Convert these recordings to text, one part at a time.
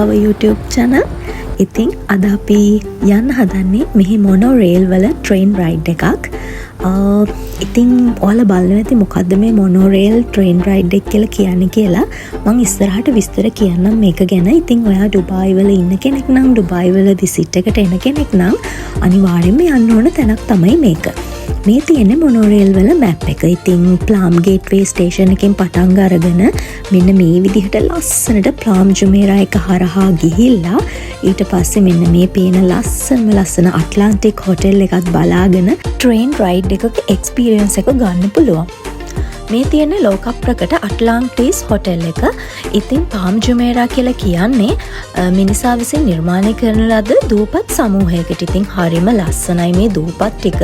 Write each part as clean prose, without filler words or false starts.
our YouTube channel. ඉතින් අද අපි යන්න හදන්නේ මෙහි මොනෝරේල් වල ට්‍රේන් රයිඩ් එකක්. ඉතින් ඔයාලා බලන්න ඇති මොකද්ද මේ මොනෝරේල් ට්‍රේන් රයිඩ් එක කියලා කියලා මම ඉස්සරහට විස්තර කියන්නම් මේක ගැන. ඉතින් ඔයා ඩුබායි වල ඉන්න කෙනෙක් නම් ඩුබායි වල විසිට් එකට එන කෙනෙක් නම් අනිවාර්යෙන්ම යන්න ඕන තැනක් තමයි මේක. මේ තියෙන්නේ මොනෝරේල් වල මැප් එක. ඉතින් ප්ලාම් ගේට්වේ ස්ටේෂන් එකෙන් පටන් අරගෙන මෙන්න මේ විදිහට ලස්සනට ප්ලාම් ජුමේරා එක හරහා ගිහිල්ලා ඊට පස්සේ මෙන්න මේ පේන ලස්සන අට්ලාන්ටික් හොටෙල් එකත් බලාගෙන ට්‍රේන් රයිඩ් එකක එක්ස්පීරියන්ස් එක ගන්න පුළුවන්. මේ තියෙන ලෝක ප්‍රකට අට්ලාන්ටිස් හොටෙල් එක. ඉතින් පාම් ජුමේරා කියලා කියන්නේ මිනිසා විසින් නිර්මාණය කරන ලද දූපත් සමූහයකට. ඉතින් හරිම ලස්සනයි මේ දූපත් ටික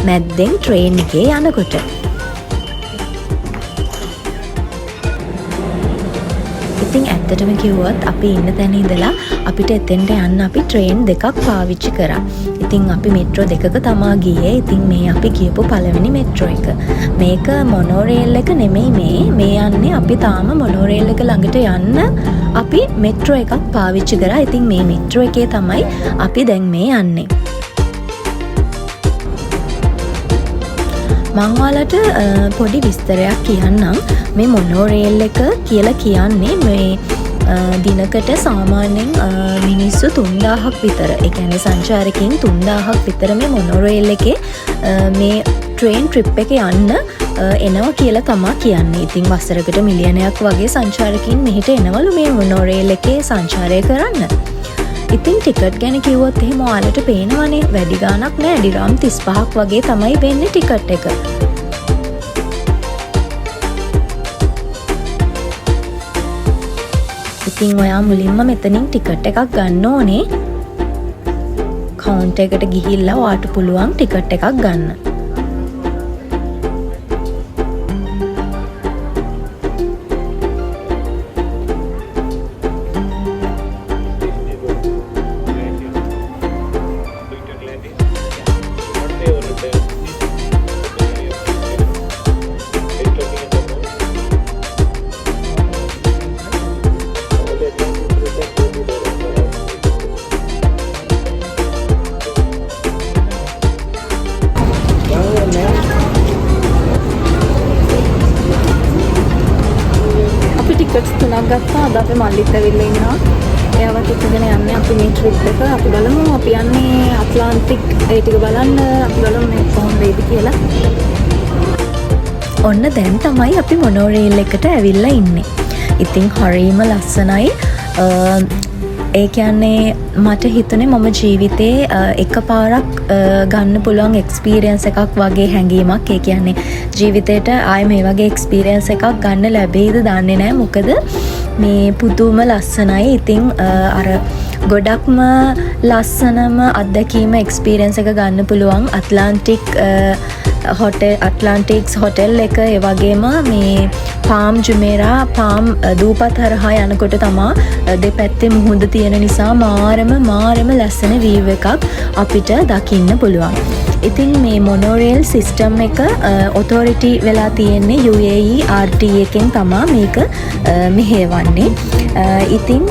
මැද්දෙන් ට්‍රේන් එකේ යනකොට. ඉතින් ඇත්තටම කිව්වොත් අපි ඉන්න තැන ඉඳලා අපිට එතෙන්ට යන්න අපි ට්‍රේන් දෙකක් පාවිච්චි කරා. ඉතින් අපි මෙට්‍රෝ දෙකක තමා ගියේ. ඉතින් මේ අපි ගියපු පළවෙනි මෙට්‍රෝ එක. මේක මොනෝරේල් එක නෙමෙයි මේ යන්නේ අපි තාම මොනෝරේල් එක ළඟට යන්න අපි මෙට්‍රෝ එකක් පාවිච්චි කරා. ඉතින් මේ මෙට්‍රෝ එකේ තමයි අපි දැන් මේ යන්නේ. මම ඔයාලට පොඩි විස්තරයක් කියන්නම්. මේ මොනෝරේල් එක කියලා කියන්නේ මේ දිනකට සාමාන්‍යයෙන් මිනිස්සු 3000ක් විතර, ඒ කියන්නේ සංචාරකයන් 3000ක් විතර මේ මොනෝරේල් එකේ මේ ට්‍රේන් ට්‍රිප් එක යන්න එනවා කියලා තමයි කියන්නේ. ඉතින් වසරකට මිලියනයක් වගේ සංචාරකයන් මෙහෙට එනවලු මේ මොනෝරේල් එකේ සංචාරය කරන්න. ඉතින් ටිකට් ගැන කිව්වොත් එහෙම ඔයාලට පේනවනේ වැඩි ගාණක් නෑ. ඩිරම් 35ක් වගේ තමයි වෙන්නේ ටිකට් එක. ඉතින් ඔයා මුලින්ම මෙතනින් ටිකට් එකක් ගන්න ඕනේ. කවුන්ටර් එකට ගිහිල්ලා ඔයාට පුළුවන් ටිකට් එකක් ගන්න. ටිකට්ස් තුනක් ගත්තා. අද අපි මල්ලිත් ඇවිල්ලා ඉන්නවා. එයාවත් එක්කගෙන යන්නේ අපි මේ ට්‍රිප් එක. අපි බලමු අපි යන්නේ ඇට්ලාන්ටික් ඒ ටික බලන්න. අපි බලමු මේ කොහොම වෙයිද කියලා. ඔන්න දැන් තමයි අපි මොනෝරේල් එකට ඇවිල්ලා ඉන්නේ. ඉතින් හරිම ලස්සනයි. ඒ කියන්නේ මට හිතුනේ මම ජීවිතේ එකපාරක් ගන්න පුළුවන් එක්ස්පීරියන්ස් එකක් වගේ හැඟීමක්. ඒ කියන්නේ ජීවිතේට ආයෙ මේ වගේ එක්ස්පීරියන්ස් එකක් ගන්න ලැබෙයිද දන්නේ නැහැ. මොකද මේ පුදුම ලස්සනයි. ඉතින් අර ගොඩක්ම ලස්සනම අත්දැකීම එක්ස්පීරියන්ස් එක ගන්න පුළුවන් අට්ලාන්ටික්ස් හොටෙල් එක. ඒ වගේම මේ පාම් ජුමේරා පාම් දූපත් හරහා යනකොට තමා දෙපැත්තේ මුහුද තියෙන නිසා මාරම ලස්සන වීව් එකක් අපිට දකින්න පුළුවන්. ඉතින් මේ මොනෝරේල් සිස්ටම් එක ඔතොරිටි වෙලා තියෙන්නේ UAE RT එකෙන් තමා මේක මෙහෙවන්නේ. ඉතින්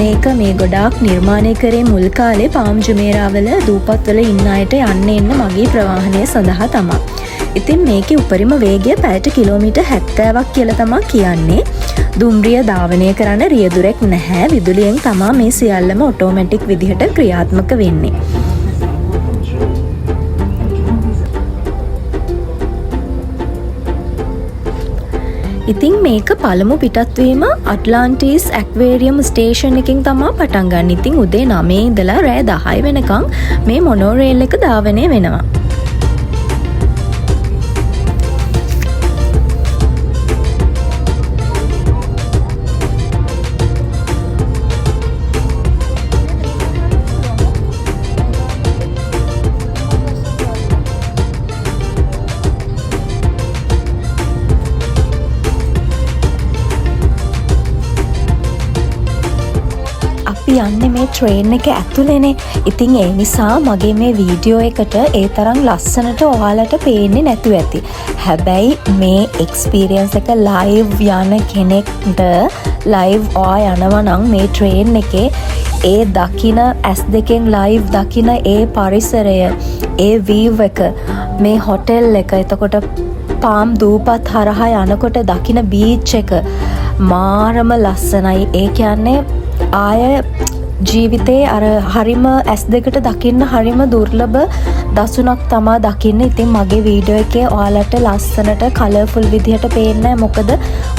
මේක මේ ගොඩාක් නිර්මාණය කරේ මුල් කාලේ පාම් ජුමේරාවල දූපත්වල ඉන්න අයට යන්න එන්න මගේ ප්‍රවාහනය සඳහා තමා. ඉතින් මේකේ උපරිම වේගය පැයට කිලෝමීටර් 70ක් කියලා තමා කියන්නේ. දුම්රිය ධාවනය කරන්න රියදුරෙක් නැහැ. විදුලියෙන් තමා මේ සියල්ලම ඔටෝමැටික් විදිහට ක්‍රියාත්මක වෙන්නේ. ඉතින් මේක පළමු පිටත්වීම අට්ලාන්ටිස් ඇක්වේරියම් ස්ටේෂන් එකෙන් තමා පටන් ගන්න. ඉතින් උදේ 9 ඉඳලා රෑ 10 වෙනකන් මේ මොනෝරේල් එක ධාවනය වෙනවා. අපි අපි යන්නේ මේ ට්‍රේන් එක ඇතුළේනේ. ඉතින් ඒ නිසා මගේ මේ වීඩියෝ එකට ඒ තරම් ලස්සනට ඔයාලට පේන්නේ නැතුව ඇති. හැබැයි මේ එක්ස්පීරියන්ස් එක ලයිව් යන කෙනෙක්ට ලයිව් ඔයා යනවා නම් මේ ට්‍රේන් එකේ ඒ දකින S2 ලයිව් දකින ඒ පරිසරය, ඒ වීව් එක, මේ හොටෙල් එක, එතකොට පාම් දූපත් හරහා යනකොට දකින බීච් එක මාරම ලස්සනයි. ඒ කියන්නේ ආය ජීවිතේ අර හරිම S2ට දකින්න හරිම දුර්ලභ දසුනක් තමා දකින්න. ඉතින් මගේ වීඩියෝ එකේ ඔයාලට ලස්සනට කලර්ෆුල් විදිහට පේන්නේ මොකද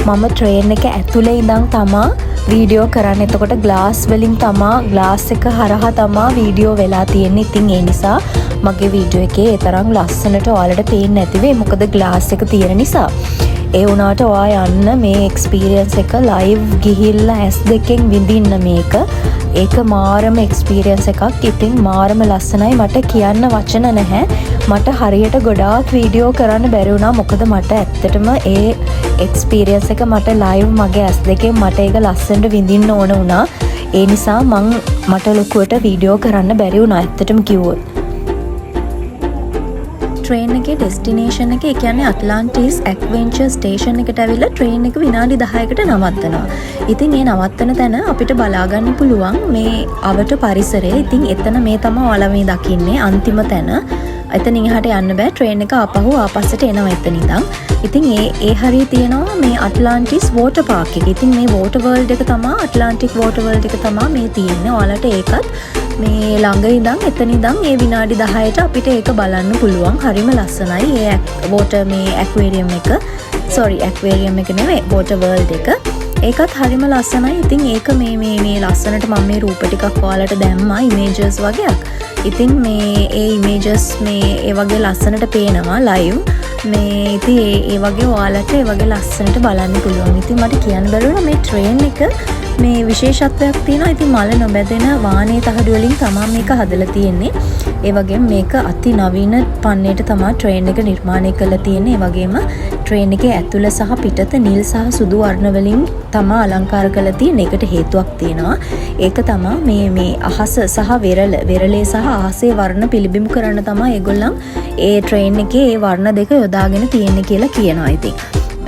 මම ට්‍රේන් එක ඇතුලේ ඉඳන් තමා වීඩියෝ කරන්න. එතකොට ග්ලාස් වලින් තමා ග්ලාස් එක හරහා තමා වීඩියෝ වෙලා තියෙන්නේ. ඉතින් ඒ නිසා මගේ වීඩියෝ එකේ ඒ තරම් ලස්සනට ඔයාලට පේන්නේ නැති වෙයි මොකද ග්ලාස් එක තියෙන නිසා. ඒ වුණාට ඔයා යන්න මේ එක්ස්පීරියන්ස් එක ලයිව් ගිහිල්ලා S2 විඳින්න මේක. ඒක මාරම එක්ස්පීරියන්ස් එකක්. ඉතින් මාරම ලස්සනයි. මට කියන්න වචන නැහැ. මට හරියට ගොඩාක් වීඩියෝ කරන්න බැරි වුණා මොකද මට ඇත්තටම ඒ එක්ස්පීරියන්ස් එක මට ලයිව් මගේ S2 මට ඒක ලස්සනට විඳින්න ඕන වුණා. ඒ නිසා මට ලොකුවට වීඩියෝ කරන්න බැරි වුණා ඇත්තටම කිව්වොත්. ට්‍රේන් එකේ ඩෙස්ටිනේෂන් එක, ඒ කියන්නේ ඇට්ලාන්ටිස් ඇඩ්වෙන්චර් ස්ටේෂන් එකට ඇවිල්ලා ට්‍රේන් එක විනාඩි 10කට නවත්තනවා. ඉතින් මේ නවත්තන තැන අපිට බලා ගන්න පුළුවන් මේ අවට පරිසරය. ඉතින් එතන මේ තමයි ඔයාලා මේ දකින්නේ අන්තිම තැන. එතනින් එහාට යන්න බෑ. ට්‍රේන් එක ආපස්සට එනවා එතන ඉඳන්. ඉතින් ඒ හරිය තියෙනවා මේ ඇට්ලාන්ටිස් වෝටර් පාක් එක. ඉතින් මේ වෝටර් වර්ල්ඩ් එක තමයි ඇට්ලාන්ටික් වෝටර් වර්ල්ඩ් එක තමයි මේ තියෙන්නේ. ඔයාලට ඒකත් මේ ළඟ ඉඳන් එතන ඉඳන් ඒ විනාඩි 10ට අපිට ඒක බලන්න පුළුවන්. හරිම ලස්සනයි. ඒ වෝටර් මේ ඇක්වේරියම් එක. ඇක්වේරියම් එක නෙවෙයි වෝටර් වර්ල්ඩ් එක. ඒකත් හරිම ලස්සනයි. ඉතින් ඒක මේ ලස්සනට මම මේ රූප ටිකක් ඔයාලට දැම්මා ඉමේජස් වගේක්. ඉතින් මේ ඒ ඉමේජස් මේ ඒ වගේ ලස්සනට පේනවා ලයිව්. මේ ඉතින් ඒ වගේ ඔයාලට ඒ වගේ ලස්සනට බලන්න පුළුවන්. ඉතින් මට කියන්න බැරුණා මේ ට්‍රේන් එක මේ විශේෂත්වයක් තියෙනවා. ඉතින් මල නොබැදෙන වාහනේ තහඩු වලින් තමයි මේක හදලා තියෙන්නේ. ඒ වගේම මේක අති නවීන පන්නේට තමයි ට්‍රේන් එක නිර්මාණය කරලා තියෙන්නේ. ඒ වගේම ට්‍රේන් එකේ ඇතුළ සහ පිටත නිල් සහ සුදු වර්ණ වලින් තමයි අලංකාර කරලා තියෙන්නේ. ඒකට හේතුවක් තියෙනවා. ඒක තමයි මේ අහස සහ වෙරළේ සහ අහසේ වර්ණ පිළිබිඹු කරන්න තමයි ඒගොල්ලන් ඒ ට්‍රේන් එකේ ඒ වර්ණ දෙක යොදාගෙන තියෙන්නේ කියලා කියනවා.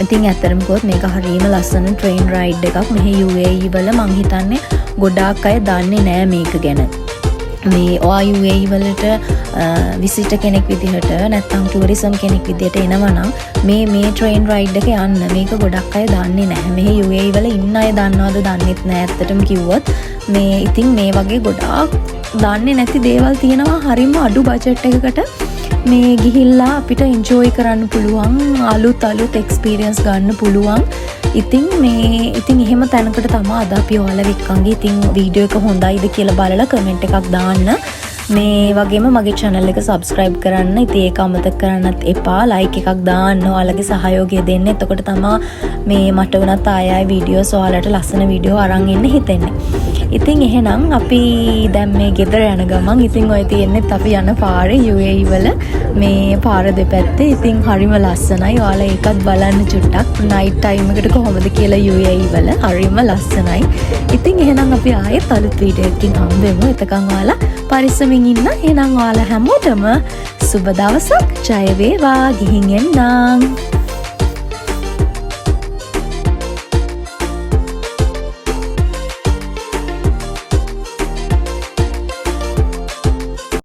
ඉතින් ඇත්තටම කිව්වොත් මේක හරියම ලස්සන ට්‍රේන් රයිඩ් එකක්. මෙහි UAE වල මං හිතන්නේ ගොඩාක් අය දන්නේ නෑ මේක ගැන. මේ UAE වලට විසිට කෙනෙක් විදිහට නැත්නම් ටූරිසම් කෙනෙක් විදිහට එනවා නම් මේ ට්‍රේන් රයිඩ් එක යන්න මේක ගොඩක් අය දන්නේ නැහැ. මෙහි UAE වල ඉන්න අය දන්නවද දන්නෙත් නැහැ ඇත්තටම කිව්වොත්. මේ ඉතින් මේ වගේ ගොඩාක් දන්නේ නැති දේවල් තියෙනවා හරිම අඩු බජට් එකකට මේ ගිහිල්ලා අපිට එන්ජොයි කරන්න පුළුවන්. අලුත් එක්ස්පීරියන්ස් ගන්න පුළුවන්. ඉතින් එහෙම තැනකට තමයි අද අපි ඔයාලා එක්කන්ගේ. ඉතින් වීඩියෝ එක හොඳයිද කියලා බලලා කමෙන්ට් එකක් දාන්න. මේ වගේම මගේ channel එක subscribe කරන්න. ඉතින් ඒක අමතක කරන්නත් එපා. like එකක් දාන්න. ඔයාලගේ සහයෝගය දෙන්න. එතකොට තමයි මේ මට උනත් ආයෙ වීඩියෝස් ඔයාලට ලස්සන වීඩියෝ අරන් එන්න හිතෙන්නේ. ඉතින් එහෙනම් අපි දැන් මේ ගෙදර යන ගමන් ඉතින් ඔය තියෙන්නේත් අපි යන පාරේ UAE වල මේ පාර දෙපැත්තේ. ඉතින් හරිම ලස්සනයි. ඔයාලා ඒකත් බලන්න චුට්ටක් night time එකට කොහොමද කියලා UAE වල හරිම ලස්සනයි. ඉතින් එහෙනම් අපි ආයෙත් අලුත් වීඩියෝ එකකින් හම්බෙමු. එතකන් ඔයාලා පරිස්සමින් ඉන්න. එහෙනම් ඔයාලා හැමෝටම සුබ දවසක්. ජය වේවා. ගිහින් එන්නම්.